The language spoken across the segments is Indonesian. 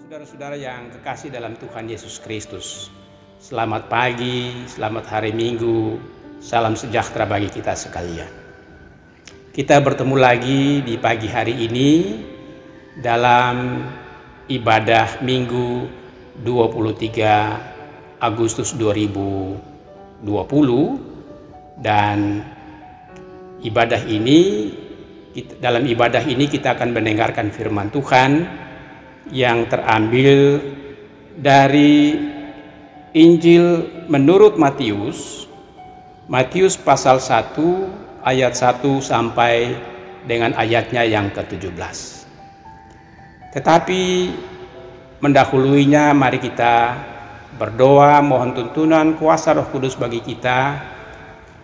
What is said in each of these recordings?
Saudara-saudara yang kekasih dalam Tuhan Yesus Kristus, selamat pagi, selamat hari Minggu, salam sejahtera bagi kita sekalian. Kita bertemu lagi di pagi hari ini dalam ibadah Minggu 23 Agustus 2020, dan dalam ibadah ini kita akan mendengarkan firman Tuhan yang terambil dari Injil menurut Matius pasal 1 ayat 1 sampai dengan ayatnya yang ke-17. Tetapi mendahuluinya mari kita berdoa mohon tuntunan kuasa Roh Kudus bagi kita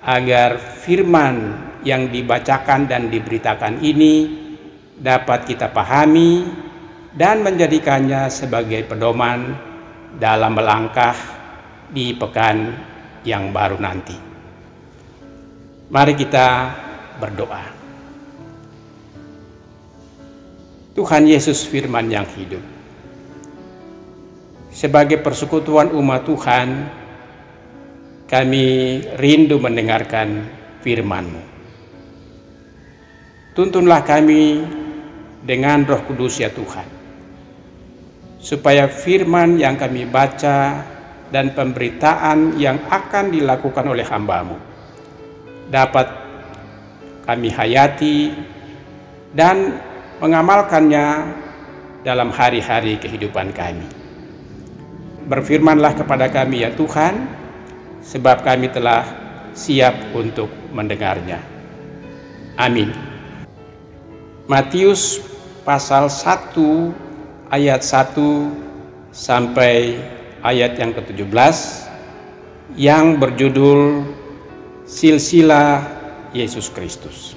agar firman yang dibacakan dan diberitakan ini dapat kita pahami dan menjadikannya sebagai pedoman dalam melangkah di pekan yang baru nanti. Mari kita berdoa. Tuhan Yesus firman yang hidup, sebagai persekutuan umat Tuhan, kami rindu mendengarkan firman-Mu. Tuntunlah kami dengan Roh Kudus ya Tuhan, supaya firman yang kami baca dan pemberitaan yang akan dilakukan oleh hamba-Mu dapat kami hayati dan mengamalkannya dalam hari-hari kehidupan kami. Berfirmanlah kepada kami ya Tuhan, sebab kami telah siap untuk mendengarnya. Amin. Matius pasal 1 ayat 1 sampai ayat yang ke-17 yang berjudul Silsilah Yesus Kristus.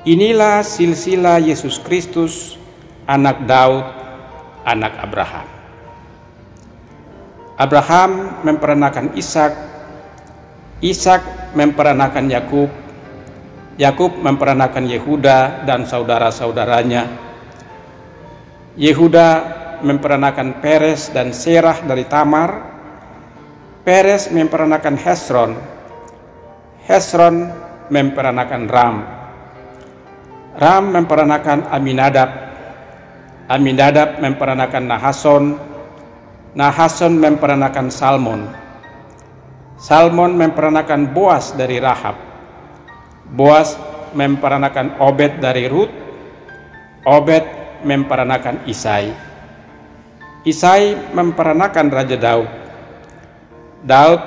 Inilah silsilah Yesus Kristus, anak Daud, anak Abraham. Abraham memperanakan Ishak, Ishak memperanakan Yakub, Yakub memperanakan Yehuda dan saudara-saudaranya. Yehuda memperanakan Peres dan Serah dari Tamar. Peres memperanakan Hesron. Hesron memperanakan Ram. Ram memperanakan Aminadab. Aminadab memperanakan Nahason. Nahason memperanakan Salmon. Salmon memperanakan Boas dari Rahab. Boas memperanakan Obed dari Rut. Obed memperanakan Isai. Isai memperanakan Raja Daud. Daud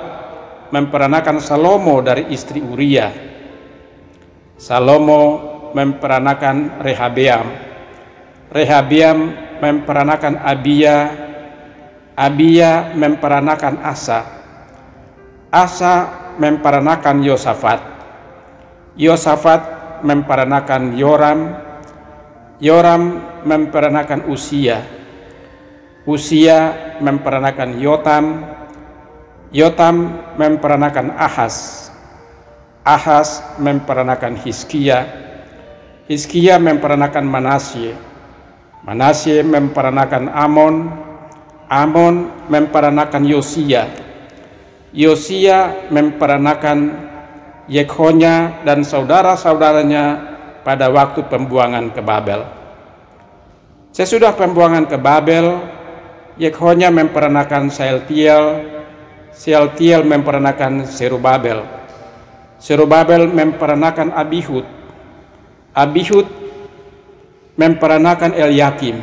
memperanakan Salomo dari istri Uria. Salomo memperanakan Rehabeam. Rehabeam memperanakan Abia. Abia memperanakan Asa. Asa memperanakan Yosafat. Yosafat memperanakan Yoram. Yoram memperanakan Usia. Usia memperanakan Yotam. Yotam memperanakan Ahaz. Ahaz memperanakan Hizkia. Hizkia memperanakan Manasye. Manasye memperanakan Amon. Amon memperanakan Yosia. Yosia memperanakan Yekhonya dan saudara-saudaranya pada waktu pembuangan ke Babel. Sesudah pembuangan ke Babel, Yekhonya memperanakan Sealtiel. Sealtiel memperanakan Serubabel. Serubabel memperanakan Abihud. Abihud memperanakan Elyakim.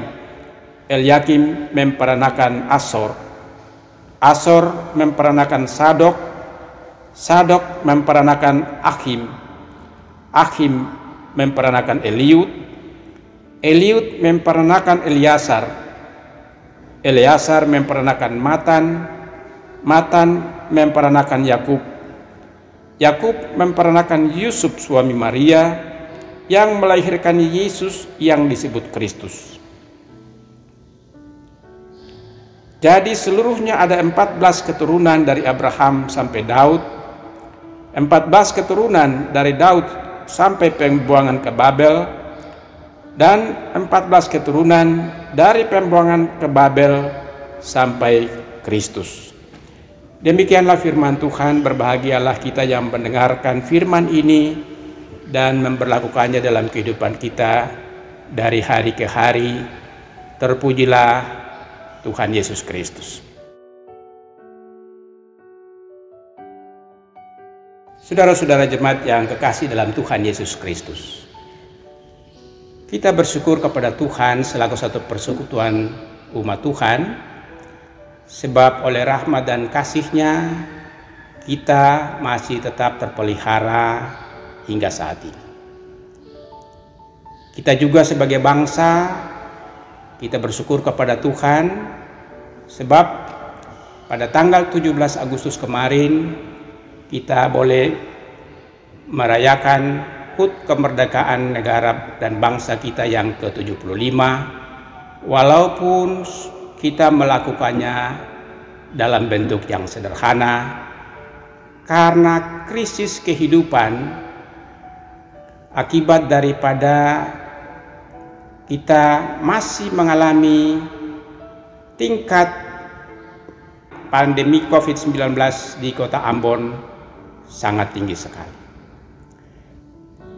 Elyakim memperanakan Asor. Asor memperanakan Sadok. Sadok memperanakan Akhim. Akhim memperanakan Eliud. Eliud memperanakan Eleasar. Eleasar memperanakan Matan. Matan memperanakan Yakub. Yakub memperanakan Yusuf suami Maria yang melahirkan Yesus yang disebut Kristus. Jadi seluruhnya ada 14 keturunan dari Abraham sampai Daud, 14 keturunan dari Daud sampai pembuangan ke Babel, dan 14 keturunan dari pembuangan ke Babel sampai Kristus. Demikianlah firman Tuhan. Berbahagialah kita yang mendengarkan firman ini dan memperlakukannya dalam kehidupan kita dari hari ke hari. Terpujilah Tuhan Yesus Kristus. Saudara-saudara jemaat yang kekasih dalam Tuhan Yesus Kristus, kita bersyukur kepada Tuhan selaku satu persekutuan umat Tuhan, sebab oleh rahmat dan kasih-Nya kita masih tetap terpelihara hingga saat ini. Kita juga sebagai bangsa, kita bersyukur kepada Tuhan sebab pada tanggal 17 Agustus kemarin kita boleh merayakan HUT kemerdekaan negara dan bangsa kita yang ke-75, walaupun kita melakukannya dalam bentuk yang sederhana karena krisis kehidupan akibat daripada kita masih mengalami tingkat pandemi COVID-19 di kota Ambon sangat tinggi sekali.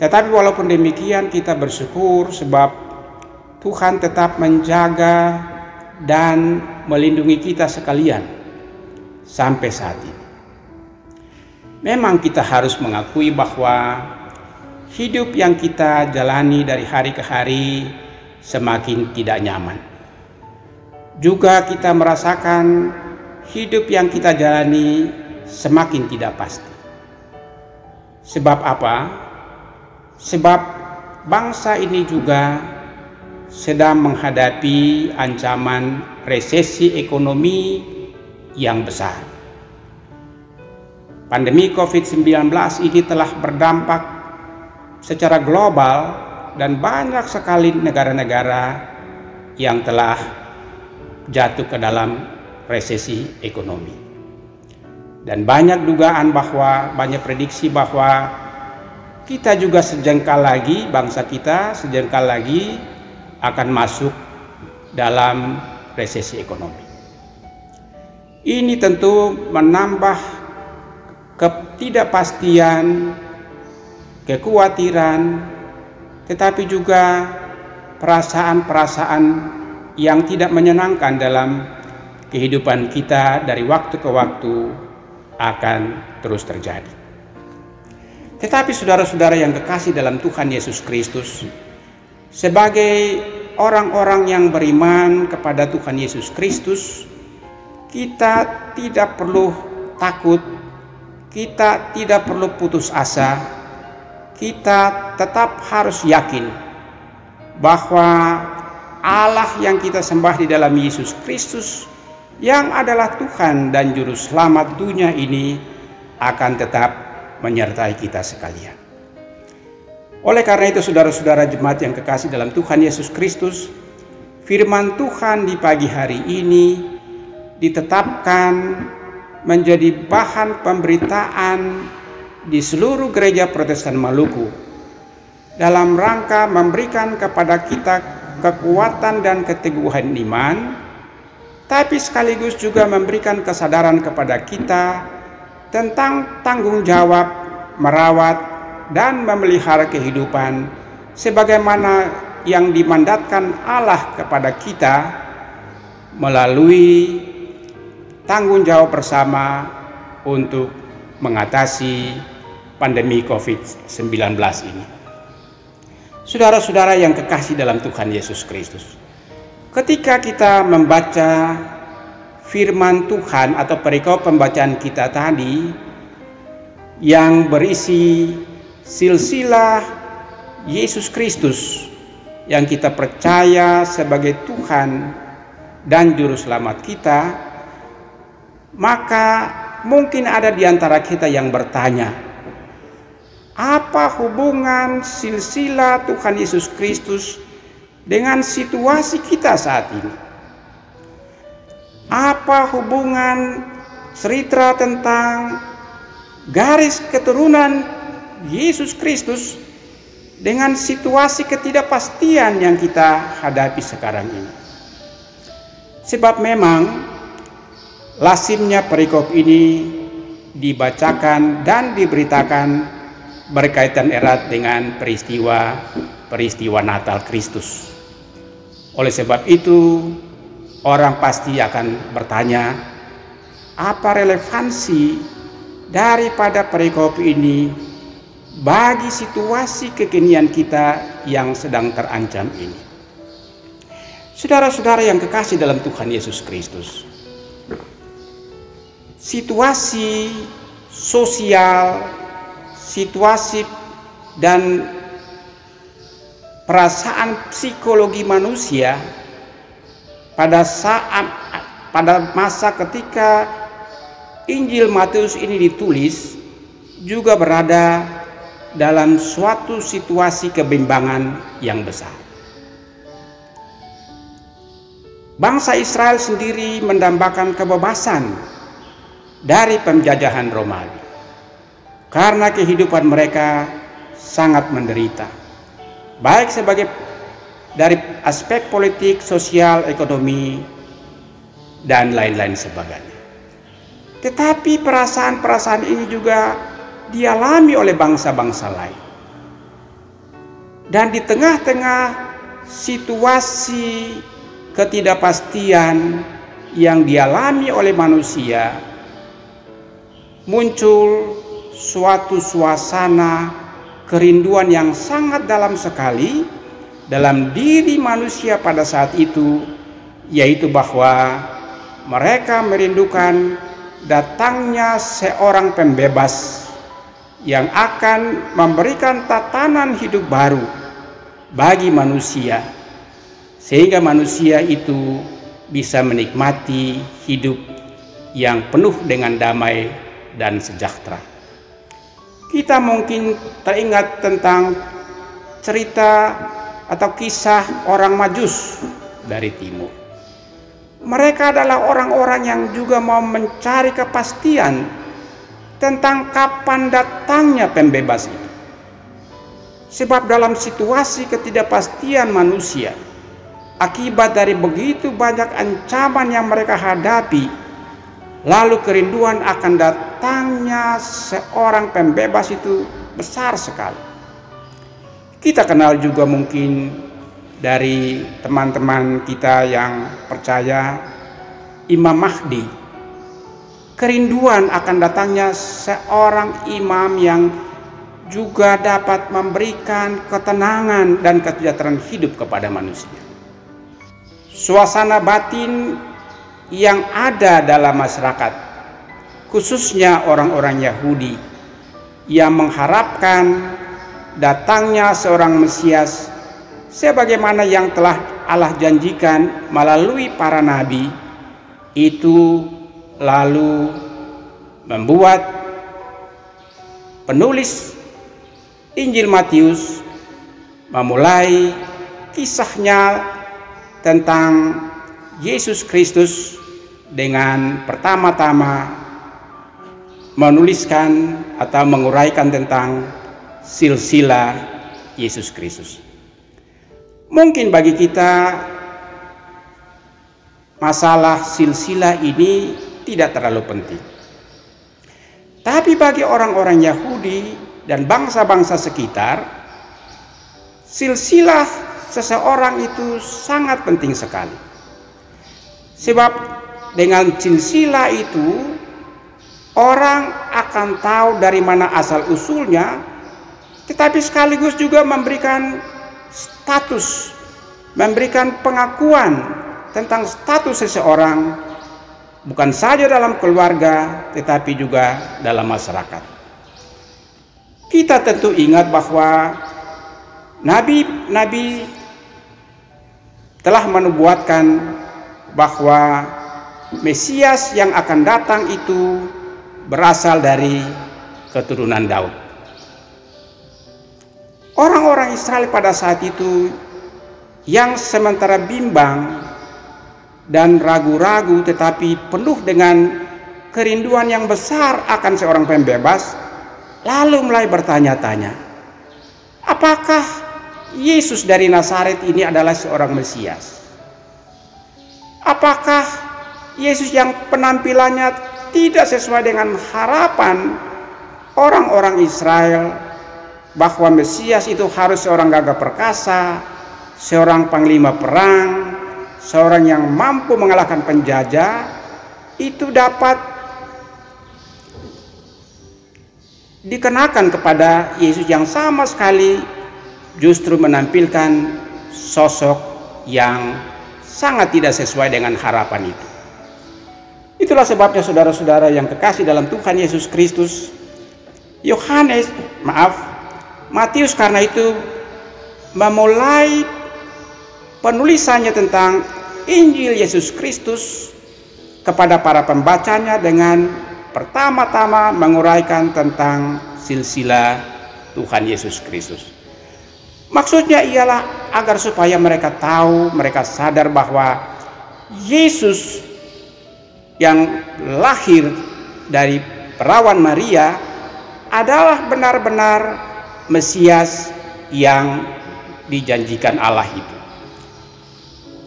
Tetapi walaupun demikian kita bersyukur sebab Tuhan tetap menjaga dan melindungi kita sekalian sampai saat ini. Memang kita harus mengakui bahwa hidup yang kita jalani dari hari ke hari semakin tidak nyaman. Juga kita merasakan hidup yang kita jalani semakin tidak pasti. Sebab apa? Sebab bangsa ini juga sedang menghadapi ancaman resesi ekonomi yang besar. Pandemi COVID-19 ini telah berdampak secara global dan banyak sekali negara-negara yang telah jatuh ke dalam resesi ekonomi. Dan banyak dugaan bahwa, banyak prediksi bahwa kita juga sejengkal lagi, bangsa kita sejengkal lagi akan masuk dalam resesi ekonomi. Ini tentu menambah ketidakpastian, kekhawatiran, tetapi juga perasaan-perasaan yang tidak menyenangkan dalam kehidupan kita dari waktu ke waktu akan terus terjadi. Tetapi saudara-saudara yang kekasih dalam Tuhan Yesus Kristus, sebagai orang-orang yang beriman kepada Tuhan Yesus Kristus, kita tidak perlu takut, kita tidak perlu putus asa, kita tetap harus yakin bahwa Allah yang kita sembah di dalam Yesus Kristus, yang adalah Tuhan dan Juru Selamat dunia ini, akan tetap menyertai kita sekalian. Oleh karena itu saudara-saudara jemaat yang kekasih dalam Tuhan Yesus Kristus, firman Tuhan di pagi hari ini ditetapkan menjadi bahan pemberitaan di seluruh gereja Protestan Maluku dalam rangka memberikan kepada kita kekuatan dan keteguhan iman, tapi sekaligus juga memberikan kesadaran kepada kita tentang tanggung jawab merawat dan memelihara kehidupan sebagaimana yang dimandatkan Allah kepada kita melalui tanggung jawab bersama untuk mengatasi pandemi COVID-19 ini. Saudara-saudara yang kekasih dalam Tuhan Yesus Kristus, ketika kita membaca firman Tuhan atau perikop pembacaan kita tadi yang berisi silsilah Yesus Kristus yang kita percaya sebagai Tuhan dan Juru Selamat kita, maka mungkin ada di antara kita yang bertanya, apa hubungan silsilah Tuhan Yesus Kristus dengan situasi kita saat ini? Apa hubungan cerita tentang garis keturunan Yesus Kristus dengan situasi ketidakpastian yang kita hadapi sekarang ini. Sebab memang lazimnya perikop ini dibacakan dan diberitakan berkaitan erat dengan peristiwa Natal Kristus. Oleh sebab itu, orang pasti akan bertanya, apa relevansi daripada perikop ini bagi situasi kekinian kita yang sedang terancam ini? Saudara-saudara yang kekasih dalam Tuhan Yesus Kristus, situasi sosial, situasi dan perasaan psikologi manusia pada masa ketika Injil Matius ini ditulis juga berada dalam suatu situasi kebimbangan yang besar. Bangsa Israel sendiri mendambakan kebebasan dari penjajahan Romawi karena kehidupan mereka sangat menderita, baik dari aspek politik, sosial, ekonomi, dan lain-lain sebagainya. Tetapi perasaan-perasaan ini juga dialami oleh bangsa-bangsa lain. Dan di tengah-tengah situasi ketidakpastian yang dialami oleh manusia, muncul suatu suasana kerinduan yang sangat dalam sekali dalam diri manusia pada saat itu, yaitu bahwa mereka merindukan datangnya seorang pembebas yang akan memberikan tatanan hidup baru bagi manusia, sehingga manusia itu bisa menikmati hidup yang penuh dengan damai dan sejahtera. Kita mungkin teringat tentang cerita atau kisah orang Majus dari timur. Mereka adalah orang-orang yang juga mau mencari kepastian tentang kapan datangnya pembebas itu. Sebab dalam situasi ketidakpastian manusia, akibat dari begitu banyak ancaman yang mereka hadapi, lalu kerinduan akan datangnya seorang pembebas itu besar sekali. Kita kenal juga mungkin dari teman-teman kita yang percaya Imam Mahdi. Kerinduan akan datangnya seorang imam yang juga dapat memberikan ketenangan dan kesejahteraan hidup kepada manusia. Suasana batin yang ada dalam masyarakat, khususnya orang-orang Yahudi yang mengharapkan datangnya seorang Mesias sebagaimana yang telah Allah janjikan melalui para nabi, itu lalu membuat penulis Injil Matius memulai kisahnya tentang Yesus Kristus dengan pertama-tama menuliskan atau menguraikan tentang silsilah Yesus Kristus. Mungkin bagi kita masalah silsilah ini tidak terlalu penting. Tapi bagi orang-orang Yahudi dan bangsa-bangsa sekitar, silsilah seseorang itu sangat penting sekali. Sebab dengan silsilah itu orang akan tahu dari mana asal usulnya, tetapi sekaligus juga memberikan status, memberikan pengakuan tentang status seseorang, bukan saja dalam keluarga tetapi juga dalam masyarakat. Kita tentu ingat bahwa nabi-nabi telah menubuatkan bahwa Mesias yang akan datang itu berasal dari keturunan Daud. Orang-orang Israel pada saat itu yang sementara bimbang dan ragu-ragu tetapi penuh dengan kerinduan yang besar akan seorang pembebas, lalu mulai bertanya-tanya, apakah Yesus dari Nazaret ini adalah seorang Mesias? Apakah Yesus yang penampilannya tidak sesuai dengan harapan orang-orang Israel bahwa Mesias itu harus seorang gagah perkasa, seorang panglima perang, seorang yang mampu mengalahkan penjajah, itu dapat dikenakan kepada Yesus yang sama sekali justru menampilkan sosok yang sangat tidak sesuai dengan harapan itu. Itulah sebabnya saudara-saudara yang kekasih dalam Tuhan Yesus Kristus, Matius karena itu memulai penulisannya tentang Injil Yesus Kristus kepada para pembacanya dengan pertama-tama menguraikan tentang silsilah Tuhan Yesus Kristus. Maksudnya ialah agar supaya mereka tahu, mereka sadar bahwa Yesus yang lahir dari perawan Maria adalah benar-benar Mesias yang dijanjikan Allah itu.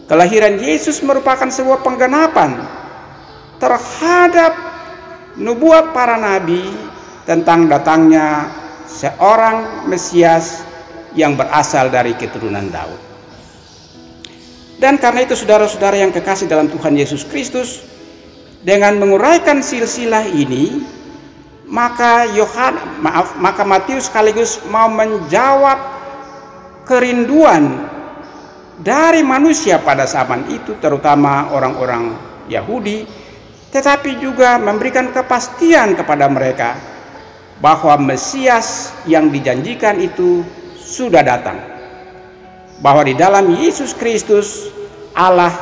Kelahiran Yesus merupakan sebuah penggenapan terhadap nubuat para nabi tentang datangnya seorang Mesias yang berasal dari keturunan Daud. Dan karena itu saudara-saudara yang kekasih dalam Tuhan Yesus Kristus, dengan menguraikan silsilah ini, maka Matius sekaligus mau menjawab kerinduan dari manusia pada zaman itu, terutama orang-orang Yahudi, tetapi juga memberikan kepastian kepada mereka bahwa Mesias yang dijanjikan itu sudah datang, bahwa di dalam Yesus Kristus Allah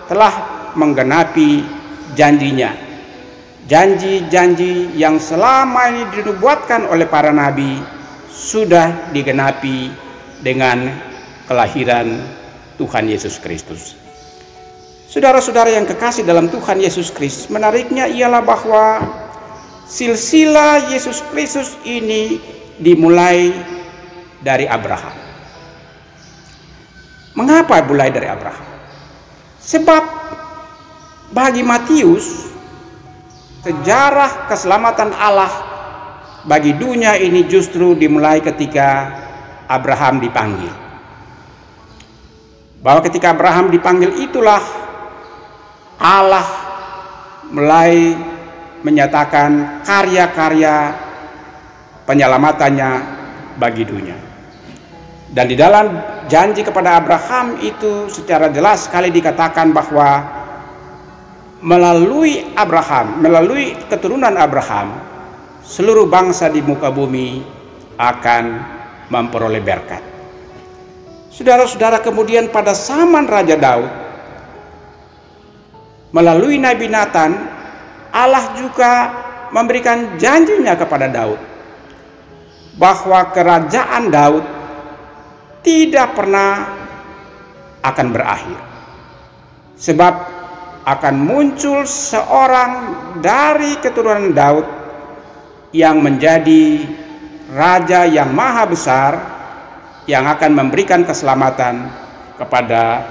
telah menggenapi janjinya, janji-janji yang selama ini dinubuatkan oleh para nabi sudah digenapi dengan kelahiran Tuhan Yesus Kristus. Saudara-saudara yang kekasih dalam Tuhan Yesus Kristus, menariknya ialah bahwa silsilah Yesus Kristus ini dimulai dari Abraham. Mengapa mulai dari Abraham? Sebab bagi Matius, sejarah keselamatan Allah bagi dunia ini justru dimulai ketika Abraham dipanggil. Bahwa ketika Abraham dipanggil itulah Allah mulai menyatakan karya-karya penyelamatannya bagi dunia. Dan di dalam janji kepada Abraham itu secara jelas sekali dikatakan bahwa melalui Abraham, melalui keturunan Abraham, seluruh bangsa di muka bumi akan memperoleh berkat. Saudara-saudara, kemudian pada zaman Raja Daud, melalui Nabi Nathan, Allah juga memberikan janjinya kepada Daud bahwa kerajaan Daud tidak pernah akan berakhir, sebab akan muncul seorang dari keturunan Daud yang menjadi raja yang maha besar, yang akan memberikan keselamatan kepada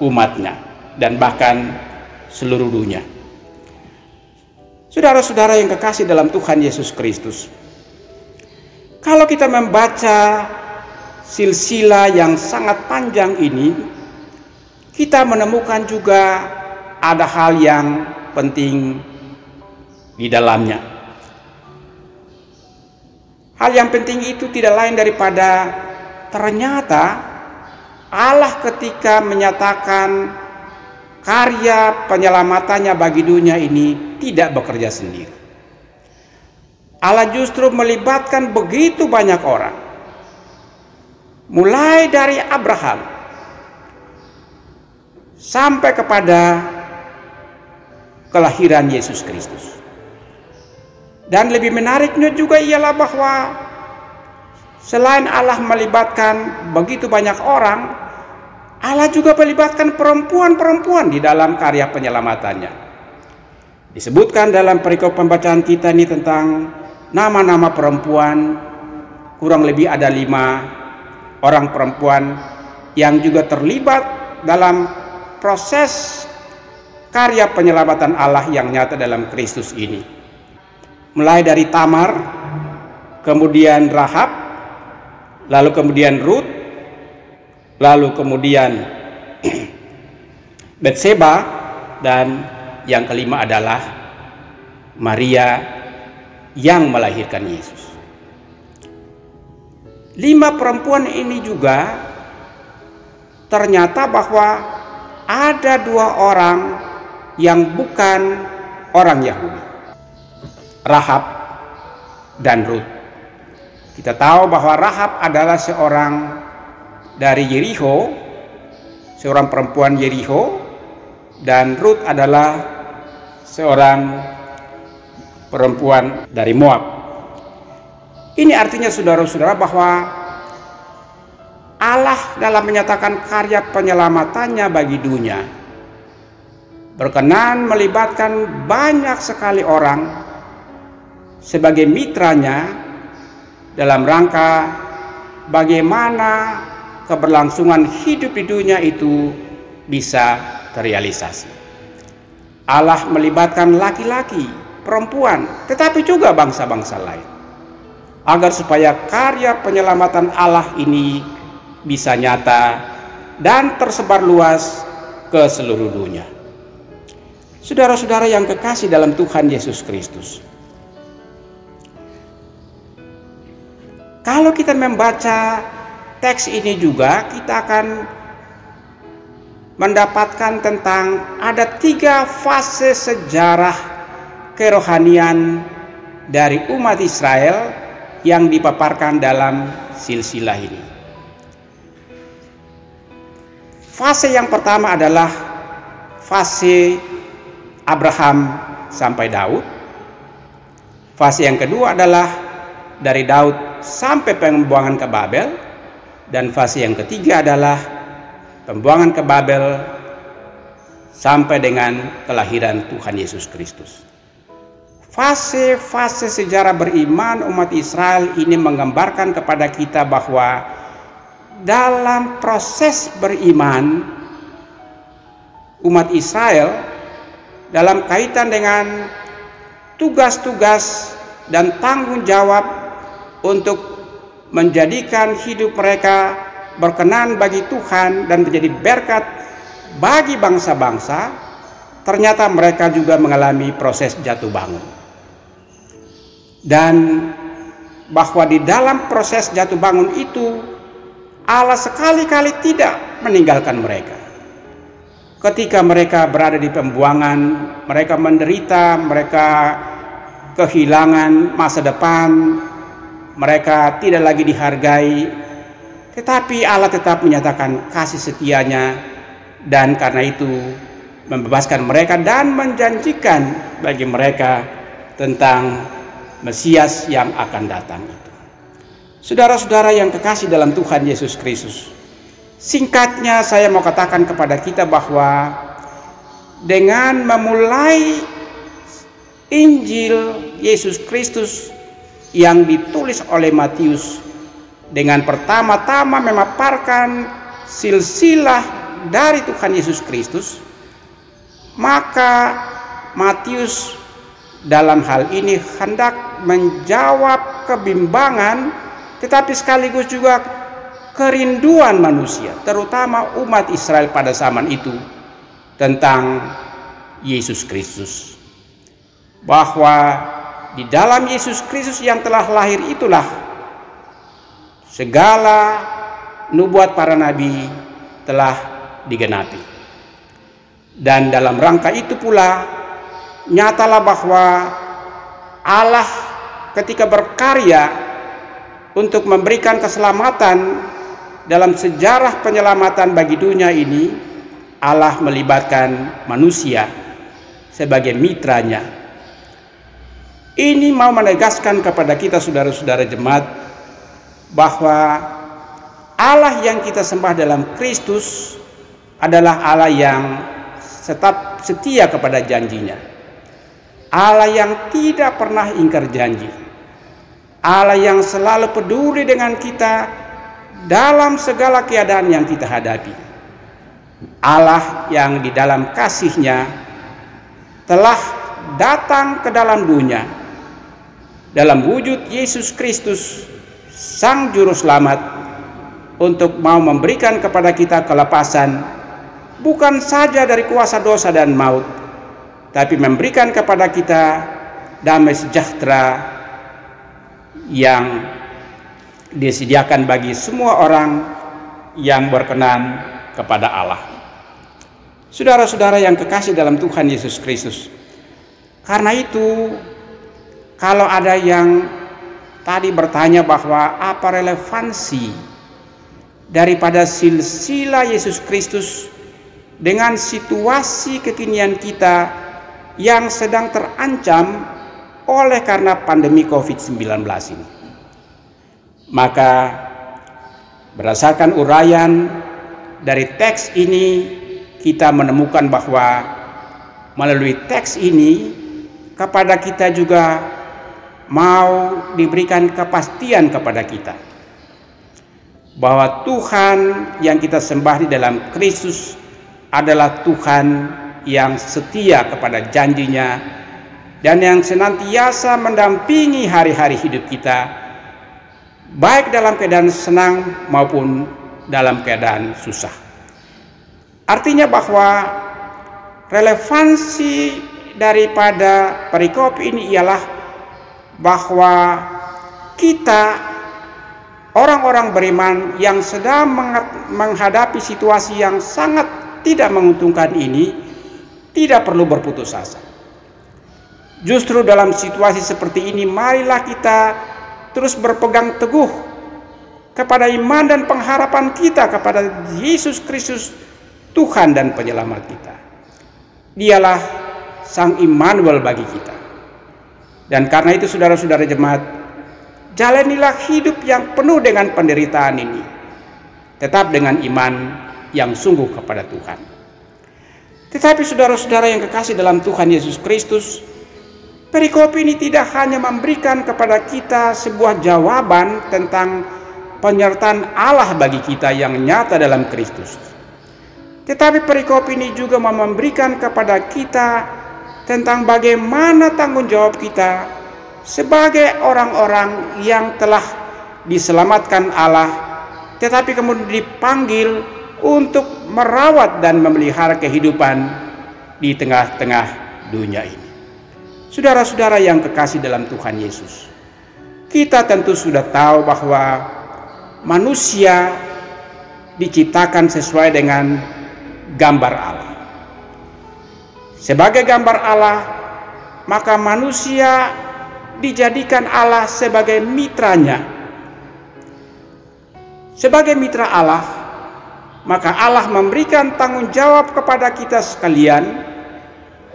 umatnya dan bahkan seluruh dunia. Saudara-saudara yang kekasih dalam Tuhan Yesus Kristus, kalau kita membaca silsilah yang sangat panjang ini, kita menemukan juga ada hal yang penting di dalamnya. Hal yang penting itu tidak lain daripada ternyata Allah ketika menyatakan karya penyelamatannya bagi dunia ini tidak bekerja sendiri. Allah justru melibatkan begitu banyak orang, mulai dari Abraham sampai kepada kelahiran Yesus Kristus. Dan lebih menariknya juga ialah bahwa selain Allah melibatkan begitu banyak orang, Allah juga melibatkan perempuan-perempuan di dalam karya penyelamatannya. Disebutkan dalam perikop pembacaan kita ini tentang nama-nama perempuan, kurang lebih ada 5 orang perempuan yang juga terlibat dalam proses karya penyelamatan Allah yang nyata dalam Kristus ini. Mulai dari Tamar, kemudian Rahab, lalu kemudian Rut, lalu kemudian Betseba, dan yang kelima adalah Maria yang melahirkan Yesus. 5 perempuan ini juga ternyata bahwa ada 2 orang yang bukan orang Yahudi, Rahab dan Rut. Kita tahu bahwa Rahab adalah seorang dari Yericho, seorang perempuan Yericho, dan Rut adalah seorang perempuan dari Moab. Ini artinya saudara-saudara bahwa Allah dalam menyatakan karya penyelamatannya bagi dunia berkenan melibatkan banyak sekali orang sebagai mitranya dalam rangka bagaimana keberlangsungan hidup di dunia itu bisa terrealisasi. Allah melibatkan laki-laki, perempuan, tetapi juga bangsa-bangsa lain, agar supaya karya penyelamatan Allah ini bisa nyata dan tersebar luas ke seluruh dunia. Saudara-saudara yang kekasih dalam Tuhan Yesus Kristus, kalau kita membaca teks ini juga, kita akan mendapatkan tentang ada 3 fase sejarah kerohanian dari umat Israel yang dipaparkan dalam silsilah ini. Fase yang pertama adalah fase Abraham sampai Daud. Fase yang kedua adalah dari Daud sampai pembuangan ke Babel. Dan fase yang ketiga adalah pembuangan ke Babel sampai dengan kelahiran Tuhan Yesus Kristus. Fase-fase sejarah beriman umat Israel ini menggambarkan kepada kita bahwa dalam proses beriman umat Israel dalam kaitan dengan tugas-tugas dan tanggung jawab untuk menjadikan hidup mereka berkenan bagi Tuhan dan menjadi berkat bagi bangsa-bangsa, ternyata mereka juga mengalami proses jatuh bangun. Dan bahwa di dalam proses jatuh bangun itu Allah sekali-kali tidak meninggalkan mereka. Ketika mereka berada di pembuangan, mereka menderita, mereka kehilangan masa depan, mereka tidak lagi dihargai, tetapi Allah tetap menyatakan kasih setianya, dan karena itu membebaskan mereka dan menjanjikan bagi mereka tentang Mesias yang akan datang itu. Saudara-saudara yang kekasih dalam Tuhan Yesus Kristus, singkatnya saya mau katakan kepada kita bahwa dengan memulai Injil Yesus Kristus yang ditulis oleh Matius dengan pertama-tama memaparkan silsilah dari Tuhan Yesus Kristus, maka Matius dalam hal ini hendak menjawab kebimbangan tetapi sekaligus juga kerinduan manusia, terutama umat Israel pada zaman itu, tentang Yesus Kristus, bahwa di dalam Yesus Kristus yang telah lahir itulah segala nubuat para nabi telah digenapi. Dan dalam rangka itu pula nyatalah bahwa Allah ketika berkarya untuk memberikan keselamatan dalam sejarah penyelamatan bagi dunia ini, Allah melibatkan manusia sebagai mitranya. Ini mau menegaskan kepada kita saudara-saudara jemaat bahwa Allah yang kita sembah dalam Kristus adalah Allah yang tetap setia kepada janjinya, Allah yang tidak pernah ingkar janji, Allah yang selalu peduli dengan kita dalam segala keadaan yang kita hadapi. Allah yang di dalam kasih-Nya telah datang ke dalam dunia dalam wujud Yesus Kristus, Sang Juru Selamat, untuk mau memberikan kepada kita kelepasan, bukan saja dari kuasa dosa dan maut, tapi memberikan kepada kita damai sejahtera yang disediakan bagi semua orang yang berkenan kepada Allah. Saudara-saudara yang kekasih dalam Tuhan Yesus Kristus, karena itu kalau ada yang tadi bertanya bahwa apa relevansi daripada silsilah Yesus Kristus dengan situasi kekinian kita yang sedang terancam oleh karena pandemi COVID-19 ini, maka berdasarkan uraian dari teks ini kita menemukan bahwa melalui teks ini kepada kita juga mau diberikan kepastian kepada kita bahwa Tuhan yang kita sembah di dalam Kristus adalah Tuhan yang setia kepada janjinya dan yang senantiasa mendampingi hari-hari hidup kita, baik dalam keadaan senang maupun dalam keadaan susah. Artinya bahwa relevansi daripada perikop ini ialah bahwa kita orang-orang beriman yang sedang menghadapi situasi yang sangat tidak menguntungkan ini tidak perlu berputus asa. Justru dalam situasi seperti ini marilah kita terus berpegang teguh kepada iman dan pengharapan kita kepada Yesus Kristus, Tuhan dan Penyelamat kita. Dialah Sang Immanuel bagi kita. Dan karena itu saudara-saudara jemaat, jalanilah hidup yang penuh dengan penderitaan ini, tetap dengan iman yang sungguh kepada Tuhan. Tetapi saudara-saudara yang kekasih dalam Tuhan Yesus Kristus, perikop ini tidak hanya memberikan kepada kita sebuah jawaban tentang penyertaan Allah bagi kita yang nyata dalam Kristus, tetapi perikop ini juga memberikan kepada kita tentang bagaimana tanggung jawab kita sebagai orang-orang yang telah diselamatkan Allah, tetapi kemudian dipanggil untuk merawat dan memelihara kehidupan di tengah-tengah dunia ini. Saudara-saudara yang kekasih dalam Tuhan Yesus, kita tentu sudah tahu bahwa manusia diciptakan sesuai dengan gambar Allah. Sebagai gambar Allah, maka manusia dijadikan Allah sebagai mitranya. Sebagai mitra Allah, maka Allah memberikan tanggung jawab kepada kita sekalian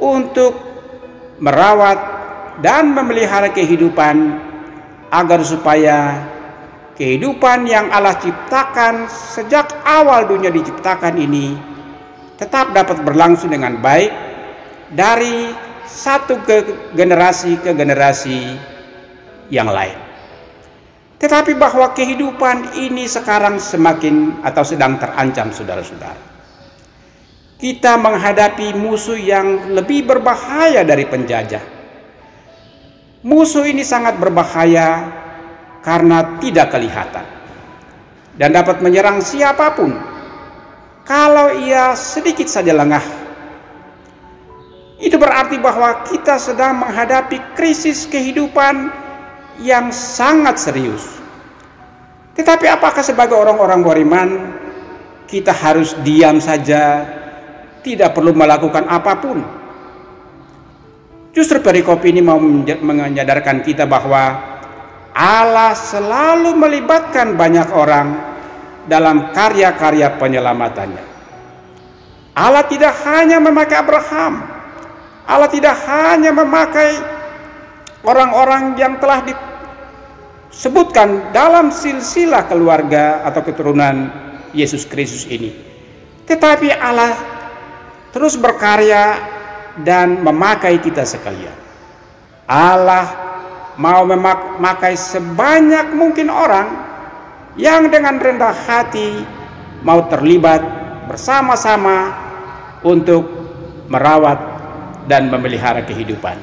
untuk merawat dan memelihara kehidupan agar supaya kehidupan yang Allah ciptakan sejak awal dunia diciptakan ini tetap dapat berlangsung dengan baik dari satu generasi ke generasi yang lain. Tetapi bahwa kehidupan ini sekarang semakin atau sedang terancam, saudara-saudara. Kita menghadapi musuh yang lebih berbahaya dari penjajah. Musuh ini sangat berbahaya karena tidak kelihatan dan dapat menyerang siapapun kalau ia sedikit saja lengah. Itu berarti bahwa kita sedang menghadapi krisis kehidupan yang sangat serius. Tetapi apakah sebagai orang-orang beriman kita harus diam saja, tidak perlu melakukan apapun? Justru perikop ini mau menyadarkan kita bahwa Allah selalu melibatkan banyak orang dalam karya-karya penyelamatannya. Allah tidak hanya memakai Abraham, Allah tidak hanya memakai orang-orang yang telah disebutkan dalam silsilah keluarga atau keturunan Yesus Kristus ini, tetapi Allah terus berkarya dan memakai kita sekalian. Allah mau memakai sebanyak mungkin orang yang dengan rendah hati mau terlibat bersama-sama untuk merawat dan memelihara kehidupan.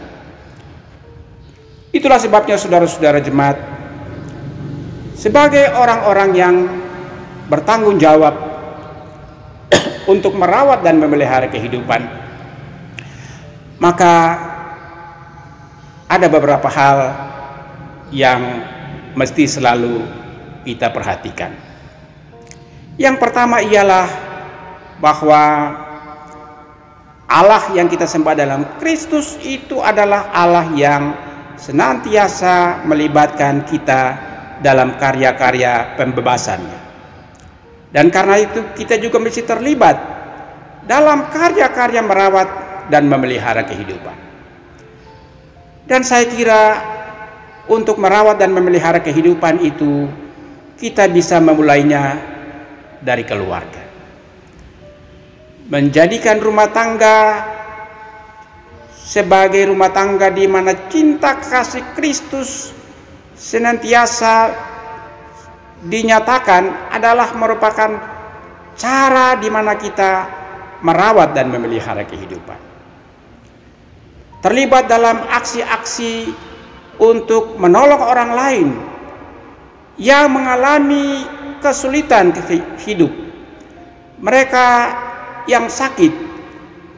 Itulah sebabnya saudara-saudara jemaat, sebagai orang-orang yang bertanggung jawab untuk merawat dan memelihara kehidupan, maka ada beberapa hal yang mesti selalu kita perhatikan. Yang pertama ialah bahwa Allah yang kita sembah dalam Kristus itu adalah Allah yang senantiasa melibatkan kita dalam karya-karya pembebasannya. Dan karena itu kita juga mesti terlibat dalam karya-karya merawat dan memelihara kehidupan. Dan saya kira untuk merawat dan memelihara kehidupan itu kita bisa memulainya dari keluarga. Menjadikan rumah tangga sebagai rumah tangga di mana cinta kasih Kristus senantiasa dinyatakan adalah merupakan cara di mana kita merawat dan memelihara kehidupan. Terlibat dalam aksi-aksi untuk menolong orang lain yang mengalami kesulitan hidup. Mereka yang sakit,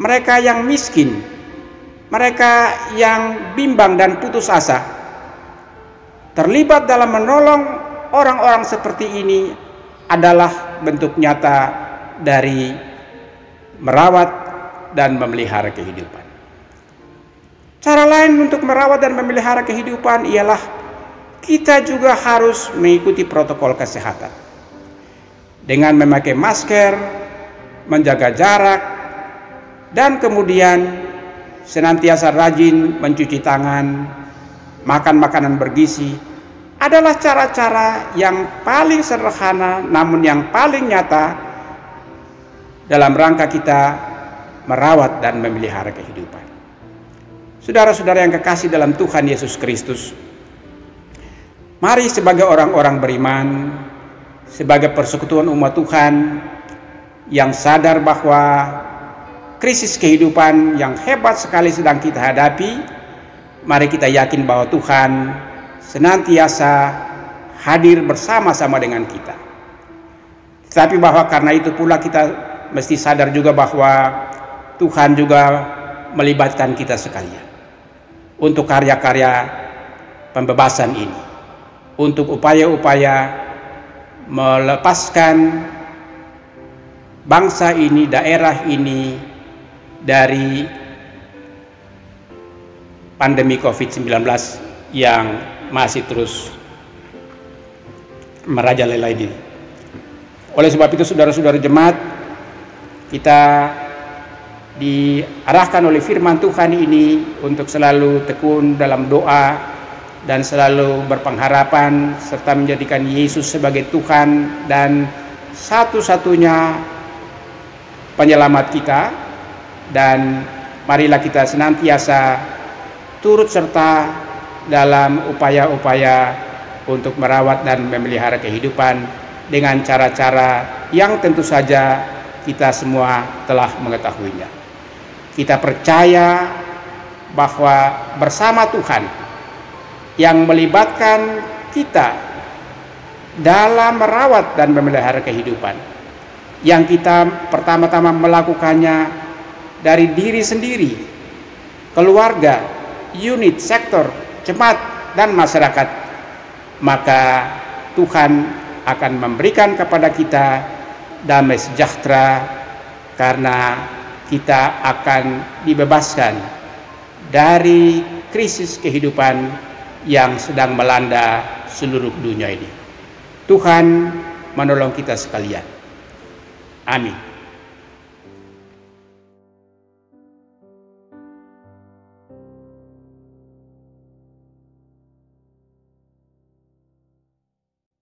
mereka yang miskin, mereka yang bimbang dan putus asa. Terlibat dalam menolong orang-orang seperti ini adalah bentuk nyata dari merawat dan memelihara kehidupan. Cara lain untuk merawat dan memelihara kehidupan ialah kita juga harus mengikuti protokol kesehatan dengan memakai masker, menjaga jarak, dan kemudian senantiasa rajin mencuci tangan, makan makanan bergizi adalah cara-cara yang paling sederhana namun yang paling nyata dalam rangka kita merawat dan memelihara kehidupan. Saudara-saudara yang kekasih dalam Tuhan Yesus Kristus, mari sebagai orang-orang beriman, sebagai persekutuan umat Tuhan yang sadar bahwa krisis kehidupan yang hebat sekali sedang kita hadapi, mari kita yakin bahwa Tuhan senantiasa hadir bersama-sama dengan kita. Tetapi bahwa karena itu pula kita mesti sadar juga bahwa Tuhan juga melibatkan kita sekalian untuk karya-karya pembebasan ini, untuk upaya-upaya melepaskan bangsa ini, daerah ini dari pandemi COVID-19 yang masih terus merajalela ini. Oleh sebab itu saudara-saudara jemaat, kita diarahkan oleh firman Tuhan ini untuk selalu tekun dalam doa dan selalu berpengharapan serta menjadikan Yesus sebagai Tuhan dan satu-satunya penyelamat kita, dan marilah kita senantiasa turut serta dalam upaya-upaya untuk merawat dan memelihara kehidupan dengan cara-cara yang tentu saja kita semua telah mengetahuinya. Kita percaya bahwa bersama Tuhan yang melibatkan kita dalam merawat dan memelihara kehidupan, yang kita pertama-tama melakukannya dari diri sendiri, keluarga, unit, sektor, jemaat, dan masyarakat, maka Tuhan akan memberikan kepada kita damai sejahtera karena kita akan dibebaskan dari krisis kehidupan yang sedang melanda seluruh dunia ini. Tuhan menolong kita sekalian. Amin.